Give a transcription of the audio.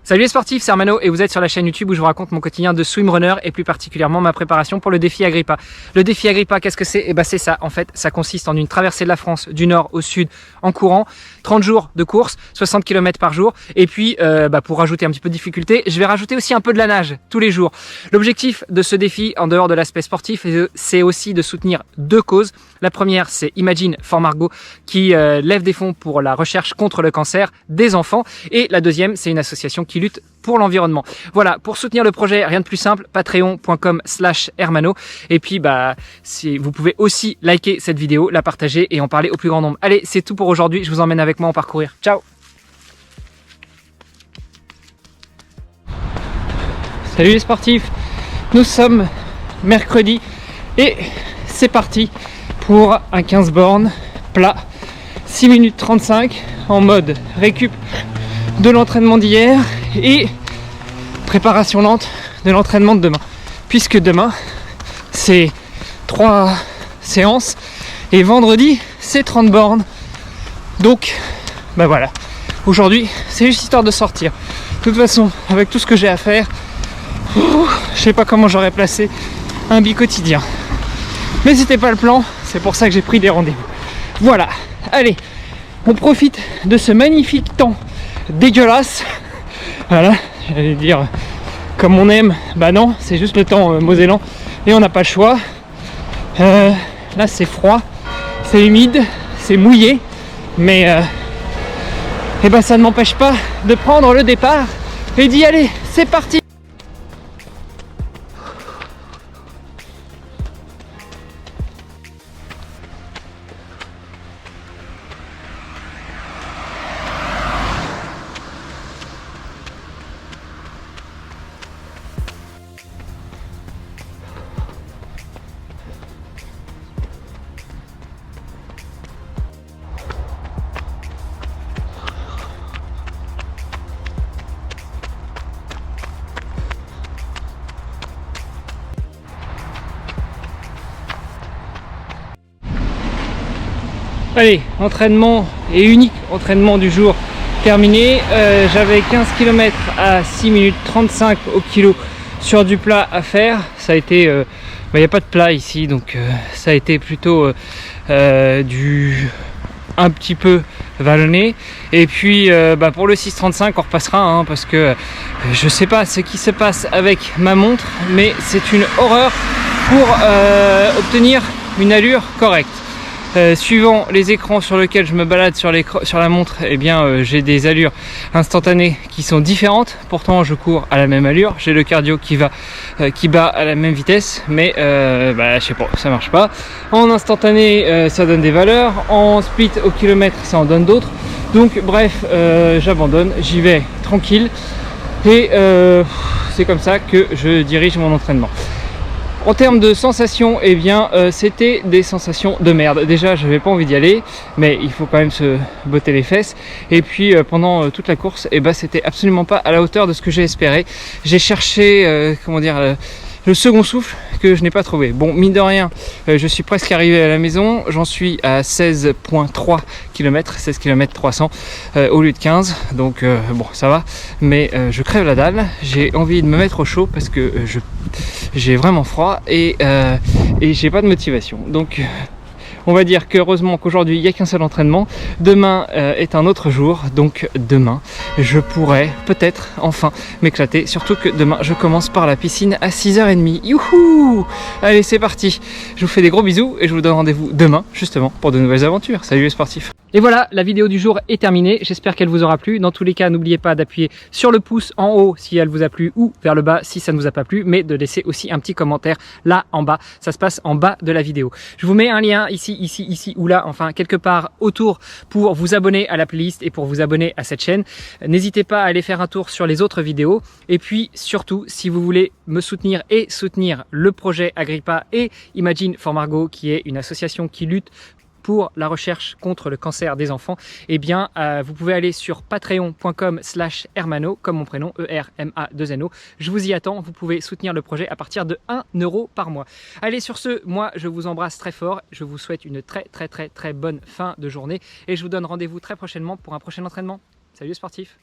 Salut les sportifs, c'est Hermano et vous êtes sur la chaîne YouTube où je vous raconte mon quotidien de swimrunner et plus particulièrement ma préparation pour le défi Agrippa. Le défi Agrippa, qu'est-ce que c'est? Eh ben c'est ça, en fait, ça consiste en une traversée de la France du nord au sud en courant, 30 jours de course, 60 km par jour et puis pour rajouter un petit peu de difficulté, je vais rajouter aussi un peu de la nage tous les jours. L'objectif de ce défi, en dehors de l'aspect sportif, c'est aussi de soutenir deux causes. La première, c'est Imagine for Margot qui lève des fonds pour la recherche contre le cancer des enfants et la deuxième, c'est une association qui lutte pour l'environnement. Voilà, pour soutenir le projet, rien de plus simple, patreon.com/Hermano. Et puis, vous pouvez aussi liker cette vidéo, la partager et en parler au plus grand nombre. Allez, c'est tout pour aujourd'hui. Je vous emmène avec moi en parcourir. Ciao! Salut les sportifs! Nous sommes mercredi et c'est parti pour un 15 bornes plat, 6 minutes 35 en mode récup de l'entraînement d'hier et préparation lente de l'entraînement de demain, puisque demain c'est 3 séances et vendredi c'est 30 bornes. Donc voilà, aujourd'hui c'est juste histoire de sortir. De toute façon, avec tout ce que j'ai à faire, je sais pas comment j'aurais placé un bi-quotidien, mais c'était pas le plan, c'est pour ça que j'ai pris des rendez-vous. Voilà, allez, on profite de ce magnifique temps dégueulasse. Voilà, j'allais dire comme on aime, bah non, c'est juste le temps mosellan et on n'a pas le choix. Là c'est froid, c'est humide, c'est mouillé, mais ça ne m'empêche pas de prendre le départ et d'y aller. C'est parti! Allez, entraînement et unique entraînement du jour terminé. J'avais 15 km à 6 minutes 35 au kilo sur du plat à faire. Ça a été, il n'y a pas de plat ici, donc ça a été plutôt du un petit peu vallonné. Et puis pour le 6,35 on repassera hein, parce que je sais pas ce qui se passe avec ma montre, mais c'est une horreur pour obtenir une allure correcte. Suivant les écrans sur lesquels je me balade sur la montre, j'ai des allures instantanées qui sont différentes. Pourtant je cours à la même allure, j'ai le cardio qui bat à la même vitesse, mais je sais pas, ça marche pas. En instantané ça donne des valeurs, en split au kilomètre ça en donne d'autres. Donc bref, j'abandonne, j'y vais tranquille et c'est comme ça que je dirige mon entraînement. En termes de sensations, c'était des sensations de merde. Déjà, je n'avais pas envie d'y aller, mais il faut quand même se botter les fesses. Et puis, pendant toute la course, c'était absolument pas à la hauteur de ce que j'ai espéré. J'ai cherché, le second souffle que je n'ai pas trouvé. Bon, mine de rien, je suis presque arrivé à la maison. J'en suis à 16,3 km, 16 km 300 au lieu de 15. Donc, ça va. Mais je crève la dalle. J'ai envie de me mettre au chaud parce que j'ai vraiment froid et j'ai pas de motivation. Donc, on va dire qu'heureusement qu'aujourd'hui il n'y a qu'un seul entraînement. Demain est un autre jour, donc demain je pourrai peut-être enfin m'éclater. Surtout que demain je commence par la piscine à 6h30. Youhou! Allez, c'est parti. Je vous fais des gros bisous et je vous donne rendez-vous demain justement pour de nouvelles aventures. Salut les sportifs! Et voilà, la vidéo du jour est terminée. J'espère qu'elle vous aura plu. Dans tous les cas, n'oubliez pas d'appuyer sur le pouce en haut si elle vous a plu ou vers le bas si ça ne vous a pas plu, mais de laisser aussi un petit commentaire là en bas. Ça se passe en bas de la vidéo. Je vous mets un lien ici ou là, enfin quelque part autour pour vous abonner à la playlist et pour vous abonner à cette chaîne. N'hésitez pas à aller faire un tour sur les autres vidéos. Et puis surtout, si vous voulez me soutenir et soutenir le projet Agrippa et Imagine for Margot, qui est une association qui lutte pour la recherche contre le cancer des enfants, vous pouvez aller sur patreon.com/Hermano, comme mon prénom, E-R-M-A-2-N-O. Je vous y attends, vous pouvez soutenir le projet à partir de 1 € par mois. Allez, sur ce, moi je vous embrasse très fort, je vous souhaite une très bonne fin de journée et je vous donne rendez-vous très prochainement pour un prochain entraînement. Salut les sportifs!